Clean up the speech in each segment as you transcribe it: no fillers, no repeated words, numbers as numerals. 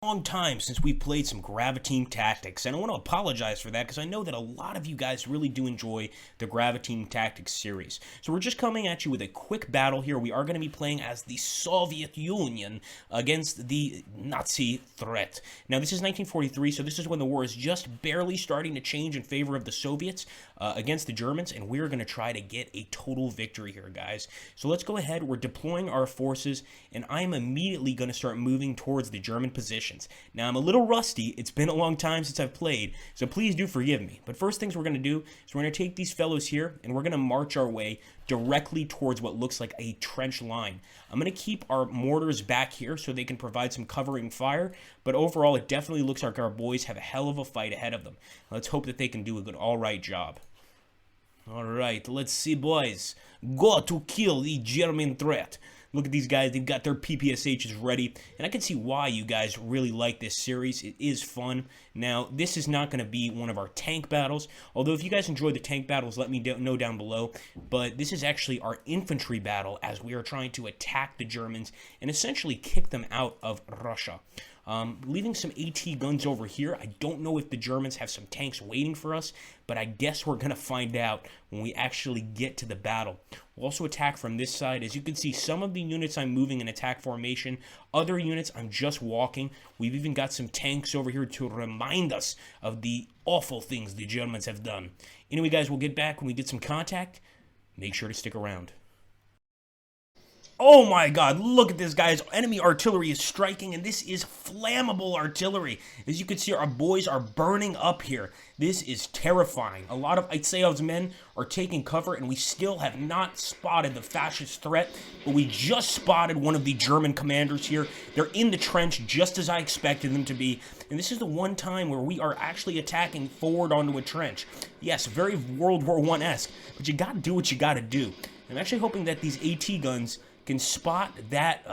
Long time since we played some Graviteam Tactics, and I want to apologize for that because I know that a lot of you guys really do enjoy the Graviteam Tactics series. So we're just coming at you with a quick battle here. We are going to be playing as the Soviet Union against the Nazi threat. Now this is 1943, so this is when the war is just barely starting to change in favor of the Soviets against the Germans, and we're going to try to get a total victory here, guys. So let's go ahead. We're deploying our forces, and I'm immediately going to start moving towards the German position. Now, I'm a little rusty. It's been a long time since I've played, so please do forgive me. But first things we're going to do is we're going to take these fellows here, and we're going to march our way directly towards what looks like a trench line. I'm going to keep our mortars back here so they can provide some covering fire, but overall, it definitely looks like our boys have a hell of a fight ahead of them. Let's hope that they can do a good, all-right job. All right, let's see, boys. Go to kill the German threat. Look at these guys. They've got their PPSHs ready. And I can see why you guys really like this series. It is fun. Now, this is not going to be one of our tank battles. Although, if you guys enjoy the tank battles, let me know down below. But this is actually our infantry battle as we are trying to attack the Germans and essentially kick them out of Russia. Leaving some AT guns over here. I don't know if the Germans have some tanks waiting for us, but I guess we're going to find out when we actually get to the battle. We'll also attack from this side. As you can see, some of the units I'm moving in attack formation. Other units I'm just walking. We've even got some tanks over here to remind us of the awful things the Germans have done. Anyway, guys, we'll get back when we get some contact. Make sure to stick around. Oh my god, look at this, guys. Enemy artillery is striking, and this is flammable artillery. As you can see, our boys are burning up here. This is terrifying. A lot of Aitseyev's men are taking cover, and we still have not spotted the fascist threat, but we just spotted one of the German commanders here. They're in the trench just as I expected them to be, and this is the one time where we are actually attacking forward onto a trench. Yes, very World War I-esque, but you gotta do what you gotta do. I'm actually hoping that these AT guns can spot that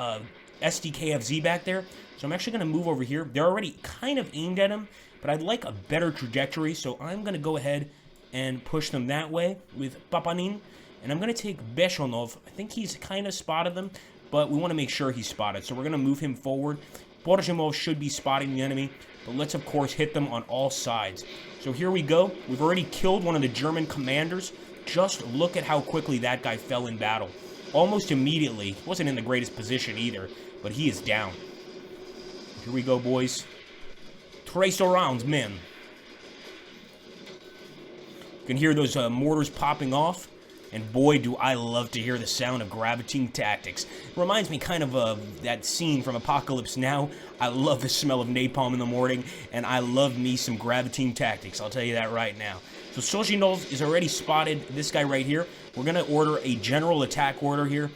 SDKFZ back there. So I'm actually going to move over here. They're already kind of aimed at him, but I'd like a better trajectory. So I'm going to go ahead and push them that way with Papanin. And I'm going to take Beshonov. I think he's kind of spotted them, but we want to make sure he's spotted. So we're going to move him forward. Borjimov should be spotting the enemy, but let's, of course, hit them on all sides. So here we go. We've already killed one of the German commanders. Just look at how quickly that guy fell in battle. Almost immediately. Wasn't in the greatest position either, but he is down. Here we go, boys. Trace around, men. You can hear those mortars popping off, and boy, do I love to hear the sound of Graviteam Tactics. It reminds me kind of that scene from Apocalypse Now. I love the smell of napalm in the morning, and I love me some Graviteam Tactics. I'll tell you that right now. So Sojinov is already spotted this guy right here. We're going to order a general attack order here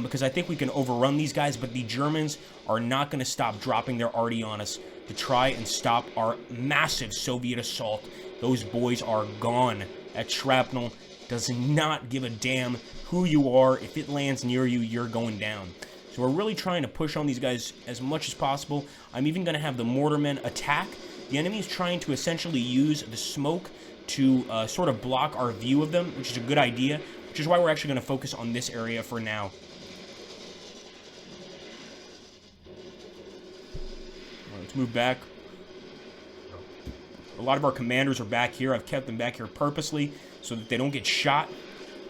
because I think we can overrun these guys, but the Germans are not going to stop dropping their arty on us to try and stop our massive Soviet assault. Those boys are gone. That shrapnel does not give a damn who you are. If it lands near you, you're going down. So we're really trying to push on these guys as much as possible. I'm even going to have the mortarmen attack. The enemy is trying to essentially use the smoke to sort of block our view of them, which is a good idea, which is why we're actually going to focus on this area for now. Right, let's move back. A lot of our commanders are back here. I've kept them back here purposely so that they don't get shot.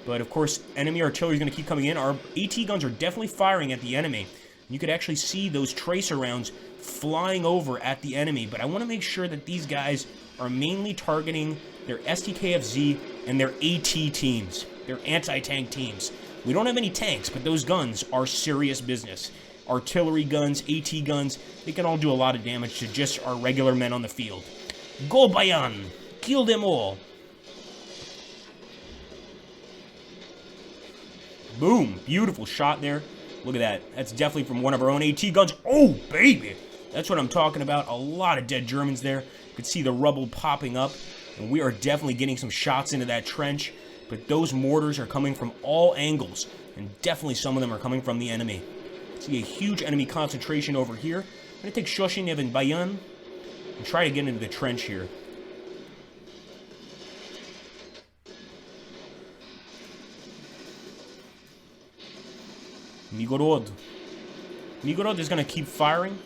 But, of course, enemy artillery is going to keep coming in. Our AT guns are definitely firing at the enemy. You could actually see those tracer rounds flying over at the enemy. But I want to make sure that these guys are mainly targeting their SDKFZ and their AT teams, their anti-tank teams. We don't have any tanks, but those guns are serious business. Artillery guns, AT guns, they can all do a lot of damage to just our regular men on the field. Go Bayan! Kill them all! Boom! Beautiful shot there. Look at that. That's definitely from one of our own AT guns. Oh, baby! That's what I'm talking about. A lot of dead Germans there. You can see the rubble popping up. And we are definitely getting some shots into that trench. But those mortars are coming from all angles. And definitely some of them are coming from the enemy. See a huge enemy concentration over here. I'm going to take Shoshinev and Bayan and try to get into the trench here. Migorod. Migorod is going to keep firing.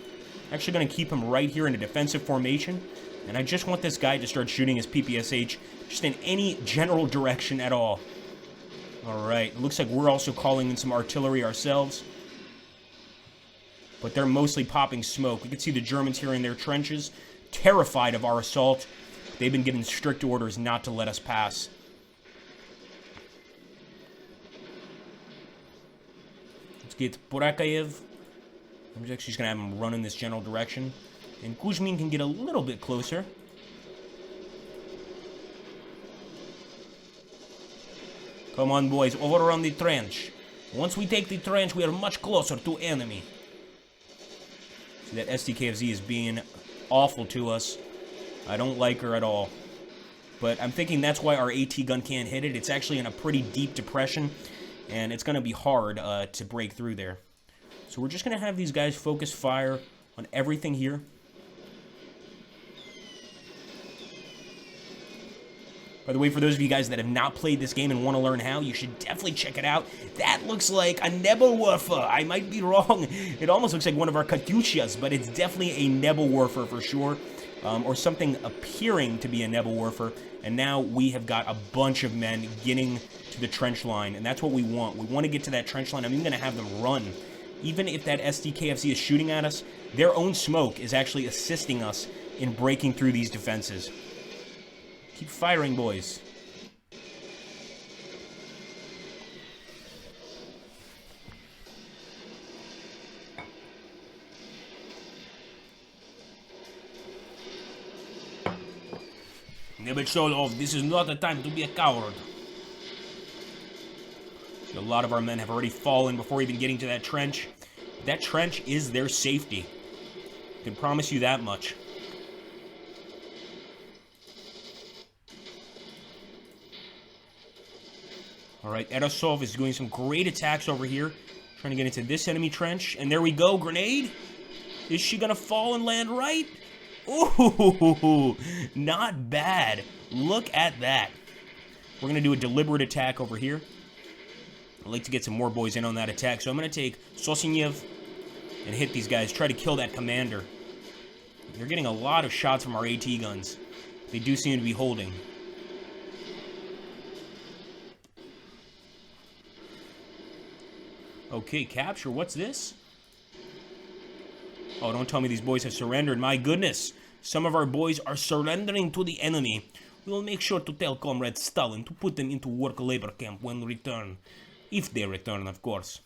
Actually going to keep him right here in a defensive formation. And I just want this guy to start shooting his PPSH just in any general direction at all. Alright, looks like we're also calling in some artillery ourselves. But they're mostly popping smoke. We can see the Germans here in their trenches, terrified of our assault. They've been given strict orders not to let us pass. Let's get Burakayev. I'm actually just going to have him run in this general direction. And Kuzmin can get a little bit closer. Come on, boys, overrun the trench. Once we take the trench, we are much closer to enemy. See, that SDKFZ is being awful to us. I don't like her at all. But I'm thinking that's why our AT gun can't hit it. It's actually in a pretty deep depression, and it's going to be hard to break through there. So we're just going to have these guys focus fire on everything here. By the way, for those of you guys that have not played this game and want to learn how, you should definitely check it out. That looks like a Nebelwerfer. I might be wrong. It almost looks like one of our Katyushas, but it's definitely a Nebelwerfer for sure. Or something appearing to be a Nebelwerfer. And now we have got a bunch of men getting to the trench line, and that's what we want. We want to get to that trench line. I'm even going to have them run. Even if that SDKFZ is shooting at us, their own smoke is actually assisting us in breaking through these defenses. Keep firing, boys. Nebelcholov, this is not a time to be a coward. A lot of our men have already fallen before even getting to that trench. That trench is their safety. I can promise you that much. Alright, Erasov is doing some great attacks over here. Trying to get into this enemy trench. And there we go, grenade. Is she going to fall and land right? Ooh, not bad. Look at that. We're going to do a deliberate attack over here. I'd like to get some more boys in on that attack. So I'm going to take Sosinyev and hit these guys. Try to kill that commander. They're getting a lot of shots from our AT guns. They do seem to be holding. Okay, capture. What's this? Oh, don't tell me these boys have surrendered. My goodness. Some of our boys are surrendering to the enemy. We will make sure to tell Comrade Stalin to put them into work labor camp when return. If they return, of course.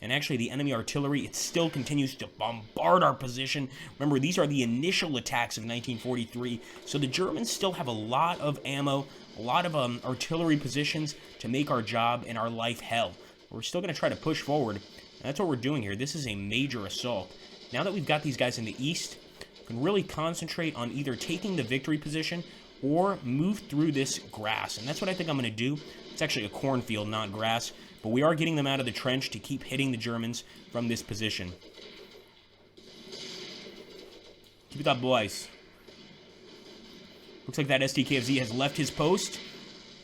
And actually, the enemy artillery, it still continues to bombard our position. Remember, these are the initial attacks of 1943. So the Germans still have a lot of ammo, a lot of artillery positions to make our job and our life hell. We're still going to try to push forward. And that's what we're doing here. This is a major assault. Now that we've got these guys in the east, we can really concentrate on either taking the victory position or move through this grass. And that's what I think I'm going to do. It's actually a cornfield, not grass. But we are getting them out of the trench to keep hitting the Germans from this position. Keep it up, boys. Looks like that SDKFZ has left his post.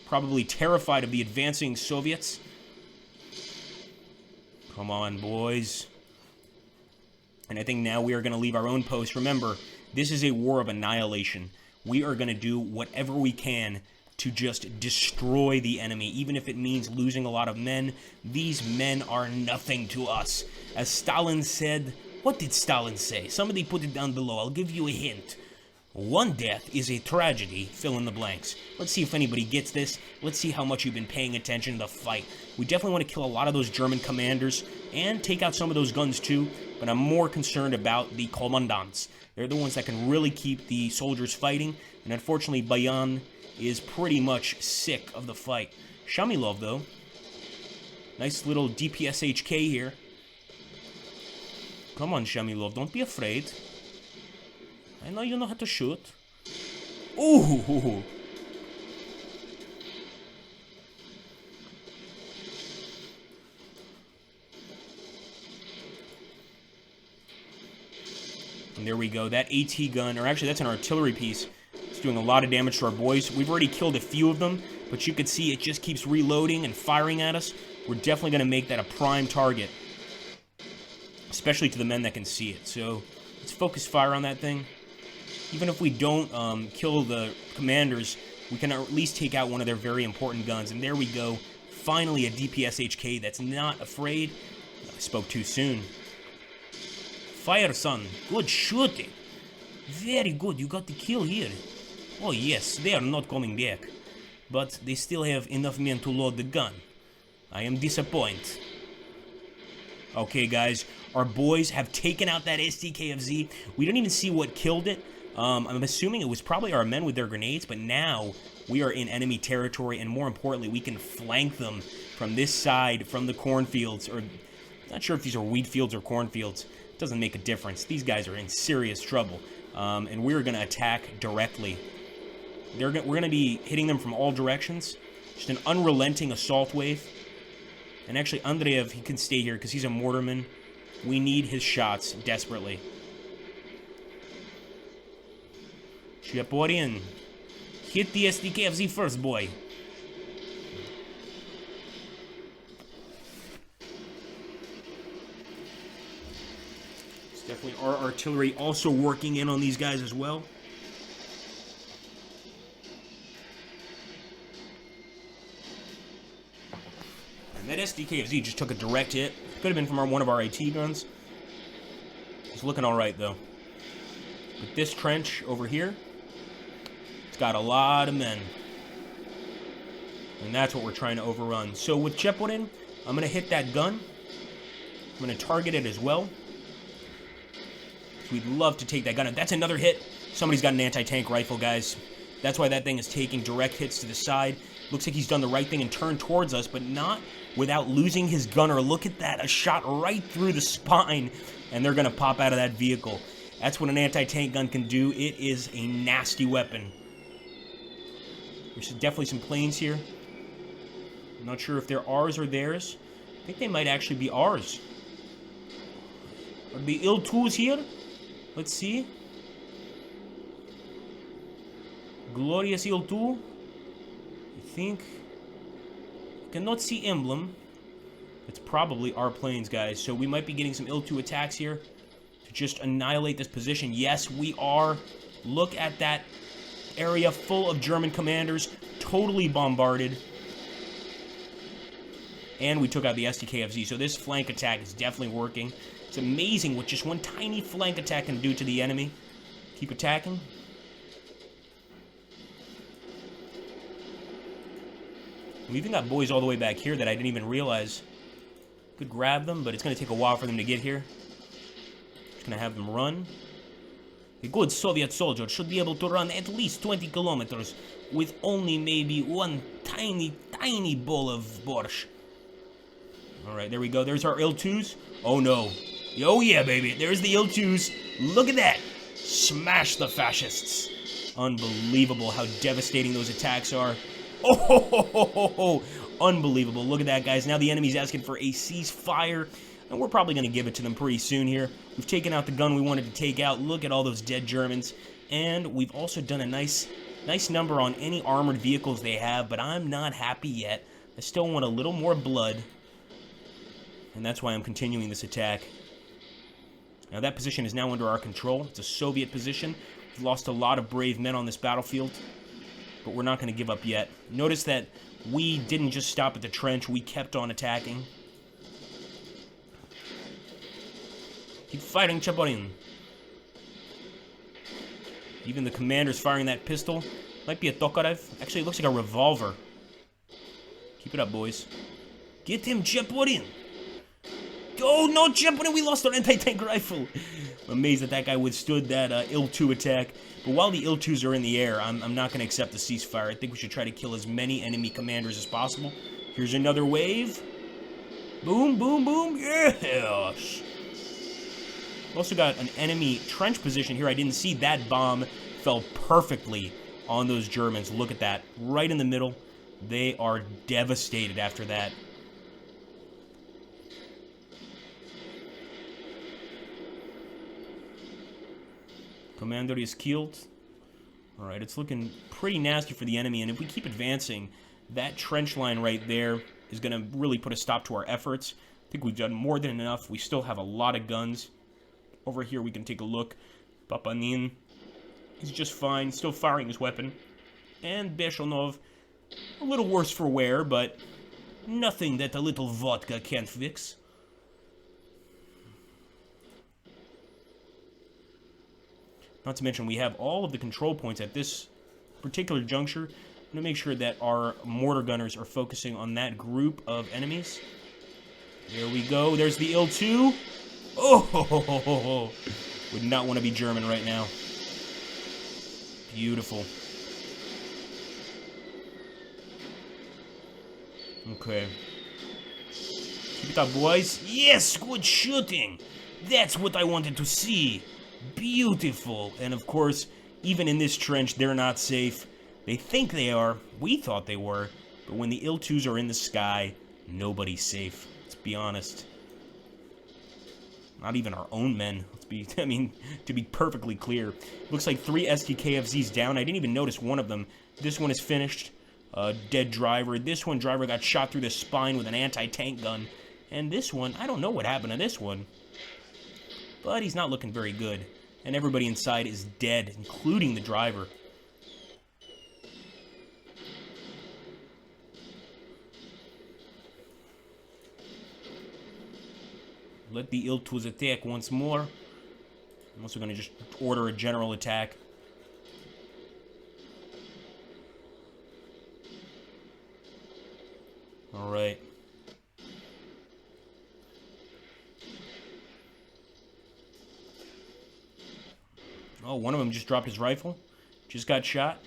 Probably terrified of the advancing Soviets. Come on, boys. And I think now we are going to leave our own post. Remember, this is a war of annihilation. We are going to do whatever we can to just destroy the enemy, even if it means losing a lot of men. These men are nothing to us. As Stalin said, what did Stalin say? Somebody put it down below. I'll give you a hint. One death is a tragedy, fill in the blanks. Let's see if anybody gets this. Let's see how much you've been paying attention to the fight. We definitely want to kill a lot of those German commanders and take out some of those guns too, but I'm more concerned about the commandants. They're the ones that can really keep the soldiers fighting, and unfortunately Bayan is pretty much sick of the fight. Shamilov, though, nice little DPSHK here. Come on, Shamilov, don't be afraid. I know you know how to shoot. Ooh! And there we go. That AT gun, or actually that's an artillery piece. It's doing a lot of damage to our boys. We've already killed a few of them, but you can see it just keeps reloading and firing at us. We're definitely going to make that a prime target, especially to the men that can see it. So Let's focus fire on that thing. Even if we don't kill the commanders, we can at least take out one of their very important guns. And there we go. Finally, a DPS HK that's not afraid. I spoke too soon. Fire, son. Good shooting. Very good. You got the kill here. Oh, yes. They are not coming back. But they still have enough men to load the gun. I am disappointed. Okay, guys. Our boys have taken out that SDKFZ. We don't even see what killed it. I'm assuming it was probably our men with their grenades, but now we are in enemy territory, and more importantly, we can flank them from this side, from the cornfields, or not sure if these are wheat fields or cornfields. It doesn't make a difference. These guys are in serious trouble, and we're going to attack directly. We're going to be hitting them from all directions. Just an unrelenting assault wave. And actually, Andreev, he can stay here because he's a mortarman. We need his shots desperately. Sheporian, hit the SDKFZ first, boy. It's definitely our artillery also working in on these guys as well. And that SDKFZ just took a direct hit. Could have been from one of our AT guns. It's looking alright, though. But this trench over here, it's got a lot of men. And that's what we're trying to overrun. So with Cheporin, I'm going to hit that gun. I'm going to target it as well. We'd love to take that gun. That's another hit. Somebody's got an anti-tank rifle, guys. That's why that thing is taking direct hits to the side. Looks like he's done the right thing and turned towards us, but not without losing his gunner. Look at that. A shot right through the spine, and they're going to pop out of that vehicle. That's what an anti-tank gun can do. It is a nasty weapon. There's definitely some planes here. I'm not sure if they're ours or theirs. I think they might actually be ours. Are the IL-2s here? Let's see. Glorious IL-2. I think. Cannot see emblem. It's probably our planes, guys. So we might be getting some IL-2 attacks here to just annihilate this position. Yes, we are. Look at that area full of German commanders, totally bombarded. And we took out the SDKFZ. So this flank attack is definitely working. It's amazing what just one tiny flank attack can do to the enemy. Keep attacking. We even got boys all the way back here that I didn't even realize. Could grab them, but it's going to take a while for them to get here. Just going to have them run. A good Soviet soldier should be able to run at least 20 kilometers with only maybe one tiny, tiny bowl of borscht. Alright, there we go. There's our IL-2s. Oh no. Oh yeah, baby. There's the IL-2s. Look at that. Smash the fascists. Unbelievable how devastating those attacks are. Oh, ho, ho, ho, ho, ho. Unbelievable. Look at that, guys. Now the enemy's asking for a ceasefire, and we're probably going to give it to them pretty soon here. We've taken out the gun we wanted to take out. Look at all those dead Germans. And we've also done a nice number on any armored vehicles they have, but I'm not happy yet. I still want a little more blood, and that's why I'm continuing this attack. Now that position is now under our control. It's a Soviet position. We've lost a lot of brave men on this battlefield, but we're not going to give up yet. Notice that we didn't just stop at the trench. We kept on attacking. Keep fighting, Cheporin. Even the commander's firing that pistol. Might be a Tokarev. Actually, it looks like a revolver. Keep it up, boys. Get him, Cheporin. Oh, no, Cheporin. We lost our anti-tank rifle. I'm amazed that guy withstood that IL-2 attack. But while the IL-2s are in the air, I'm not going to accept the ceasefire. I think we should try to kill as many enemy commanders as possible. Here's another wave. Boom, boom, boom. Yes. Also got an enemy trench position here. I didn't see that bomb. Fell perfectly on those Germans. Look at that. Right in the middle. They are devastated after that. Commander is killed. Alright, it's looking pretty nasty for the enemy, and if we keep advancing, that trench line right there is going to really put a stop to our efforts. I think we've done more than enough. We still have a lot of guns. Over here, we can take a look. Papanin is just fine, still firing his weapon. And Beshanov, a little worse for wear, but nothing that a little vodka can't fix. Not to mention, we have all of the control points at this particular juncture. I'm going to make sure that our mortar gunners are focusing on that group of enemies. There we go. There's the IL-2. Oh, would not want to be German right now. Beautiful. Okay. Keep it up, boys. Yes, good shooting. That's what I wanted to see. Beautiful. And of course, even in this trench, they're not safe. They think they are. We thought they were. But when the IL-2s are in the sky, nobody's safe. Let's be honest. Not even our own men. To be perfectly clear. Looks like 3 STKFZs down. I didn't even notice one of them. This one is finished. Dead driver. This one, driver got shot through the spine with an anti-tank gun. And this one, I don't know what happened to this one. But he's not looking very good. And everybody inside is dead, including the driver. Let the IL-2s attack once more. I'm also going to just order a general attack. Alright. Oh, one of them just dropped his rifle. Just got shot.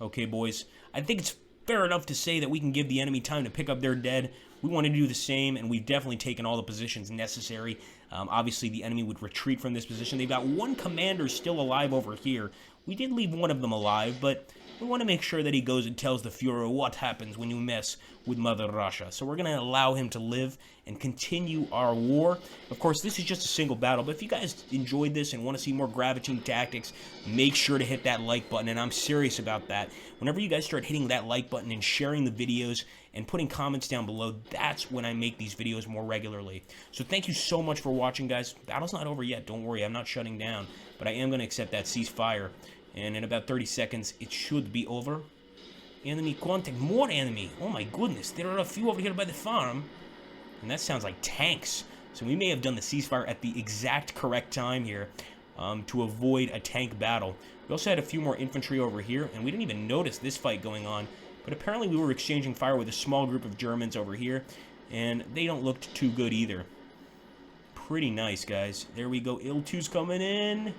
Okay, boys. I think it's fair enough to say that we can give the enemy time to pick up their dead. We want to do the same, and we've definitely taken all the positions necessary. Obviously, the enemy would retreat from this position. They've got one commander still alive over here. We did leave one of them alive, but we want to make sure that he goes and tells the Fuhrer what happens when you mess with Mother Russia. So we're going to allow him to live and continue our war. Of course, this is just a single battle, but if you guys enjoyed this and want to see more Graviteam Tactics, make sure to hit that like button, and I'm serious about that. Whenever you guys start hitting that like button and sharing the videos and putting comments down below, that's when I make these videos more regularly. So thank you so much for watching, guys. Battle's not over yet. Don't worry, I'm not shutting down, but I am going to accept that ceasefire. And in about 30 seconds, it should be over. Enemy contact. More enemy. Oh my goodness. There are a few over here by the farm. And that sounds like tanks. So we may have done the ceasefire at the exact correct time here to avoid a tank battle. We also had a few more infantry over here, and we didn't even notice this fight going on. But apparently we were exchanging fire with a small group of Germans over here, and they don't look too good either. Pretty nice, guys. There we go. IL-2's coming in.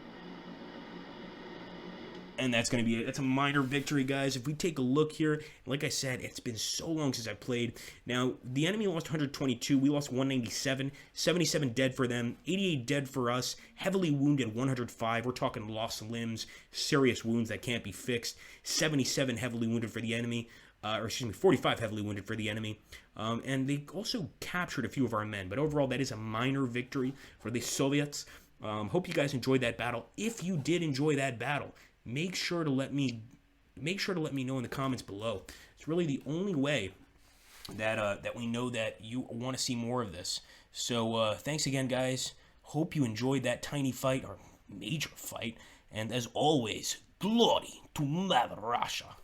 And that's going to be that's a minor victory, guys. If we take a look here, like I said, it's been so long since I played. Now, the enemy lost 122. We lost 197. 77 dead for them. 88 dead for us. Heavily wounded 105. We're talking lost limbs, serious wounds that can't be fixed. 77 heavily wounded for the enemy. 45 heavily wounded for the enemy. And they also captured a few of our men. But overall, that is a minor victory for the Soviets. Hope you guys enjoyed that battle. If you did enjoy that battle, make sure to let me know in the comments below. It's really the only way that we know that you want to see more of this. So thanks again, guys. Hope you enjoyed that tiny fight or major fight. And as always, glory to Mother Russia.